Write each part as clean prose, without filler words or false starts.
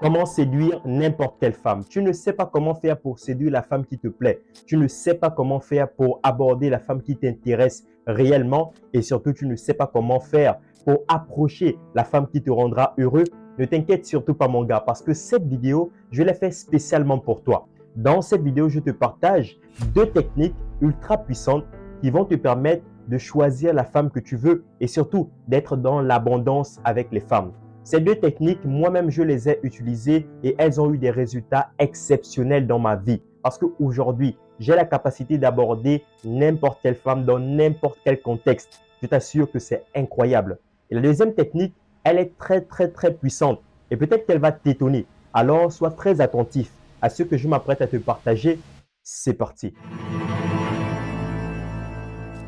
Comment séduire n'importe quelle femme? Tu ne sais pas comment faire pour séduire la femme qui te plaît. Tu ne sais pas comment faire pour aborder la femme qui t'intéresse réellement et surtout tu ne sais pas comment faire pour approcher la femme qui te rendra heureux. Ne t'inquiète surtout pas mon gars parce que cette vidéo, je l'ai fait spécialement pour toi. Dans cette vidéo, je te partage deux techniques ultra puissantes qui vont te permettre de choisir la femme que tu veux et surtout d'être dans l'abondance avec les femmes. Ces deux techniques, moi-même, je les ai utilisées et elles ont eu des résultats exceptionnels dans ma vie. Parce qu'aujourd'hui, j'ai la capacité d'aborder n'importe quelle femme dans n'importe quel contexte. Je t'assure que c'est incroyable. Et la deuxième technique, elle est très puissante et peut-être qu'elle va t'étonner. Alors, sois très attentif à ce que je m'apprête à te partager. C'est parti.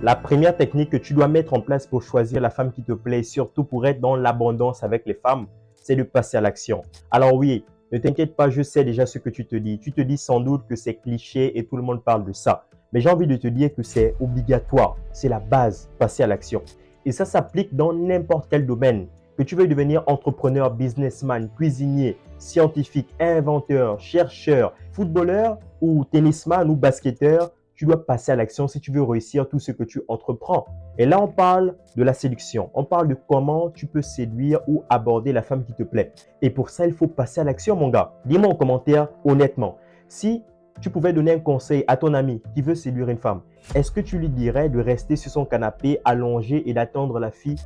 La première technique que tu dois mettre en place pour choisir la femme qui te plaît, surtout pour être dans l'abondance avec les femmes, c'est de passer à l'action. Alors oui, ne t'inquiète pas, je sais déjà ce que tu te dis. Tu te dis sans doute que c'est cliché et tout le monde parle de ça. Mais j'ai envie de te dire que c'est obligatoire, c'est la base, passer à l'action. Et ça s'applique dans n'importe quel domaine. Que tu veuilles devenir entrepreneur, businessman, cuisinier, scientifique, inventeur, chercheur, footballeur ou tennisman ou basketteur, tu dois passer à l'action si tu veux réussir tout ce que tu entreprends. Et là, on parle de la séduction. On parle de comment tu peux séduire ou aborder la femme qui te plaît. Et pour ça, il faut passer à l'action, mon gars. Dis-moi en commentaire, honnêtement, si tu pouvais donner un conseil à ton ami qui veut séduire une femme, est-ce que tu lui dirais de rester sur son canapé allongé et d'attendre la fille?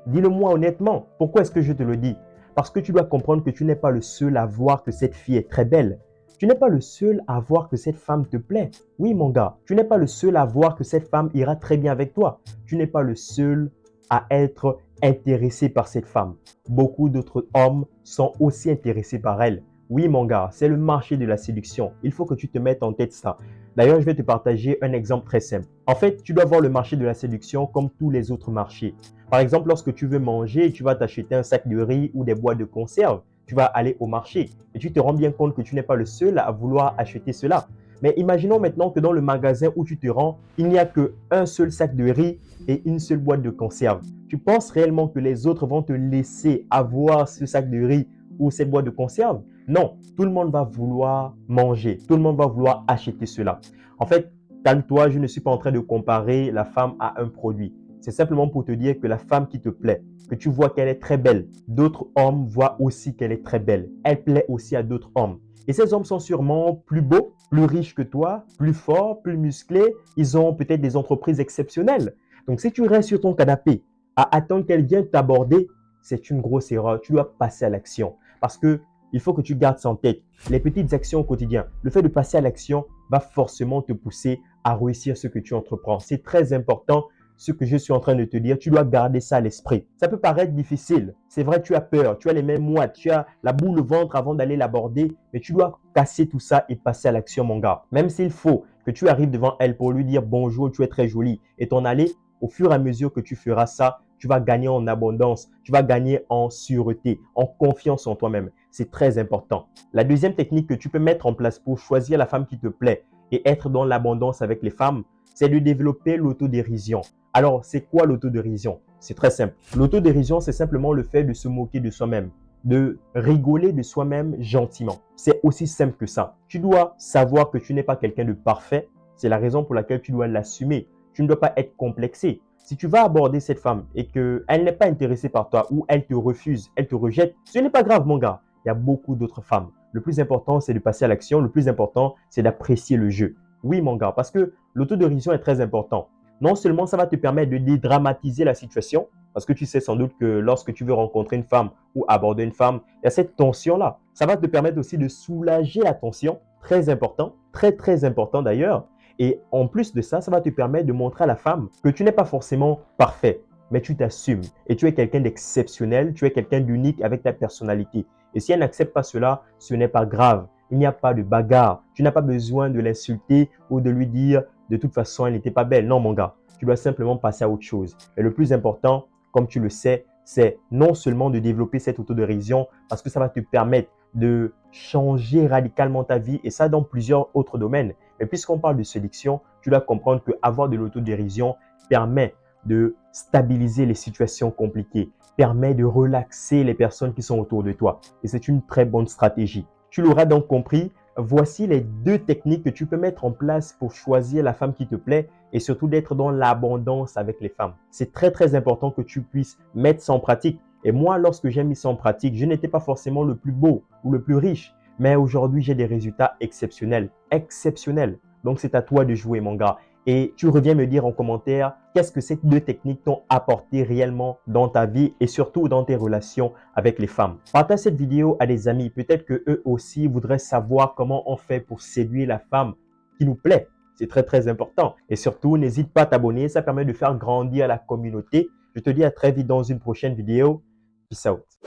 Dis-le-moi honnêtement. Pourquoi est-ce que je te le dis? Parce que tu dois comprendre que tu n'es pas le seul à voir que cette fille est très belle. Tu n'es pas le seul à voir que cette femme te plaît. Oui, mon gars, tu n'es pas le seul à voir que cette femme ira très bien avec toi. Tu n'es pas le seul à être intéressé par cette femme. Beaucoup d'autres hommes sont aussi intéressés par elle. Oui, mon gars, c'est le marché de la séduction. Il faut que tu te mettes en tête ça. D'ailleurs, je vais te partager un exemple très simple. En fait, tu dois voir le marché de la séduction comme tous les autres marchés. Par exemple, lorsque tu veux manger, tu vas t'acheter un sac de riz ou des boîtes de conserve, tu vas aller au marché et tu te rends bien compte que tu n'es pas le seul à vouloir acheter cela. Mais imaginons maintenant que dans le magasin où tu te rends, il n'y a qu'un seul sac de riz et une seule boîte de conserve. Tu penses réellement que les autres vont te laisser avoir ce sac de riz ou cette boîte de conserve? Non, tout le monde va vouloir manger, tout le monde va vouloir acheter cela. En fait, calme-toi, je ne suis pas en train de comparer la femme à un produit. C'est simplement pour te dire que la femme qui te plaît, que tu vois qu'elle est très belle, d'autres hommes voient aussi qu'elle est très belle. Elle plaît aussi à d'autres hommes. Et ces hommes sont sûrement plus beaux, plus riches que toi, plus forts, plus musclés. Ils ont peut-être des entreprises exceptionnelles. Donc, si tu restes sur ton canapé à attendre qu'elle vienne t'aborder, c'est une grosse erreur. Tu dois passer à l'action. Parce que il faut que tu gardes ça en tête. Les petites actions au quotidien, le fait de passer à l'action va forcément te pousser à réussir ce que tu entreprends. C'est très important ce que je suis en train de te dire, tu dois garder ça à l'esprit. Ça peut paraître difficile. C'est vrai, tu as peur, tu as les mêmes moites, tu as la boule au ventre avant d'aller l'aborder, mais tu dois casser tout ça et passer à l'action, mon gars. Même s'il faut que tu arrives devant elle pour lui dire bonjour, tu es très jolie et t'en aller, au fur et à mesure que tu feras ça, tu vas gagner en abondance, tu vas gagner en sûreté, en confiance en toi-même. C'est très important. La deuxième technique que tu peux mettre en place pour choisir la femme qui te plaît et être dans l'abondance avec les femmes, c'est de développer l'autodérision. Alors, c'est quoi l'autodérision? C'est très simple. L'autodérision, c'est simplement le fait de se moquer de soi-même, de rigoler de soi-même gentiment. C'est aussi simple que ça. Tu dois savoir que tu n'es pas quelqu'un de parfait. C'est la raison pour laquelle tu dois l'assumer. Tu ne dois pas être complexé. Si tu vas aborder cette femme et qu'elle n'est pas intéressée par toi ou elle te refuse, elle te rejette, ce n'est pas grave, mon gars. Il y a beaucoup d'autres femmes. Le plus important, c'est de passer à l'action. Le plus important, c'est d'apprécier le jeu. Oui, mon gars, parce que l'autodérision est très important. Non seulement ça va te permettre de dédramatiser la situation, parce que tu sais sans doute que lorsque tu veux rencontrer une femme ou aborder une femme, il y a cette tension-là. Ça va te permettre aussi de soulager la tension, très important, très important d'ailleurs. Et en plus de ça, ça va te permettre de montrer à la femme que tu n'es pas forcément parfait, mais tu t'assumes et tu es quelqu'un d'exceptionnel, tu es quelqu'un d'unique avec ta personnalité. Et si elle n'accepte pas cela, ce n'est pas grave. Il n'y a pas de bagarre. Tu n'as pas besoin de l'insulter ou de lui dire de toute façon, elle n'était pas belle. Non, mon gars, tu dois simplement passer à autre chose. Et le plus important, comme tu le sais, c'est non seulement de développer cette autodérision parce que ça va te permettre de changer radicalement ta vie et ça dans plusieurs autres domaines. Mais puisqu'on parle de séduction, tu dois comprendre qu'avoir de l'autodérision permet de stabiliser les situations compliquées, permet de relaxer les personnes qui sont autour de toi. Et c'est une très bonne stratégie. Tu l'auras donc compris, voici les 2 techniques que tu peux mettre en place pour choisir la femme qui te plaît et surtout d'être dans l'abondance avec les femmes. C'est très très important que tu puisses mettre ça en pratique. Et moi, lorsque j'ai mis ça en pratique, je n'étais pas forcément le plus beau ou le plus riche, mais aujourd'hui, j'ai des résultats exceptionnels. Exceptionnels. Donc, c'est à toi de jouer, mon gars. Et tu reviens me dire en commentaire qu'est-ce que ces 2 techniques t'ont apporté réellement dans ta vie et surtout dans tes relations avec les femmes. Partage cette vidéo à des amis. Peut-être que eux aussi voudraient savoir comment on fait pour séduire la femme qui nous plaît. C'est très très important. Et surtout, n'hésite pas à t'abonner. Ça permet de faire grandir la communauté. Je te dis à très vite dans une prochaine vidéo. Peace out.